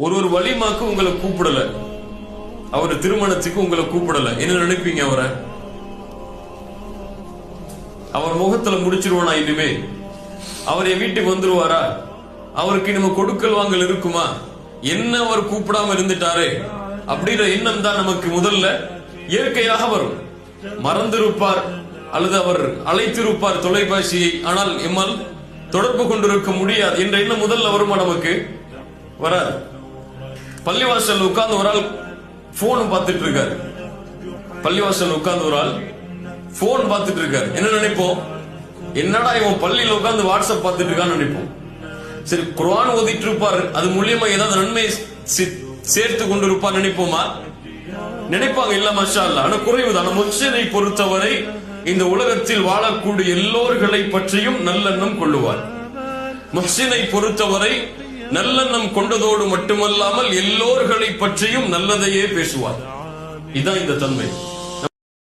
ஒரு வலிமாக்கு உங்களை கூப்பிடல, அவர் திருமணத்துக்கு உங்களை கூப்பிடல, என்ன நினைப்பீங்க? அவர் முகத்துல முடிச்சிருவானா? இனிமே அவர் என் வீட்டுக்கு வந்துருவாரா? அவருக்கு நம்ம கொடுக்கல் வாங்கல் இருக்குமா? என்ன அவர் கூப்பிடாம இருந்துட்டாரே அப்படின்ற எண்ணம் தான் நமக்கு முதல்ல இயற்கையாக வரும். மறந்திருப்பார் அல்லது அவர் அழைத்திருப்பார் தொலைபேசியை, ஆனால் எம்மால் தொடர்பு கொண்டிருக்க முடியாது என்ற எண்ணம் முதல்ல வருமா? நமக்கு வராது. பள்ளிவாசல் உட்கார்ந்து ஒரு ஆள் போன் பார்த்துட்டு இருக்காரு. பள்ளிவாசல் உட்கார்ந்து ஒரு ஆள் போன் பார்த்துட்டு இருக்காரு. என்ன நினைப்போம்? என்னடா இவன் பள்ளியில உட்கார்ந்து வாட்ஸ்அப் பார்த்துட்டு இருக்கான்னு நினைப்போம். சரி, குர்ஆன் ஓதிட்டு இருப்பார், அது மூலியமா ஏதாவது நன்மை சேர்த்து கொண்டிருப்பார் நினைப்போமா? நினைப்பாங்க. இல்ல, மாஷா அல்லாஹ். ஆனா குறைவுதான். முஹ்சினை பொறுத்தவரை இந்த உலகத்தில் வாழக்கூடிய எல்லோர்களை பற்றியும் நல்லெண்ணம் கொள்ளுவார். முஹ்சினை பொறுத்தவரை நல்லெண்ணம் கொண்டதோடு மட்டுமல்லாமல் எல்லோர்களை பற்றியும் நல்லதையே பேசுவார். இதுதான் இந்த தன்மை.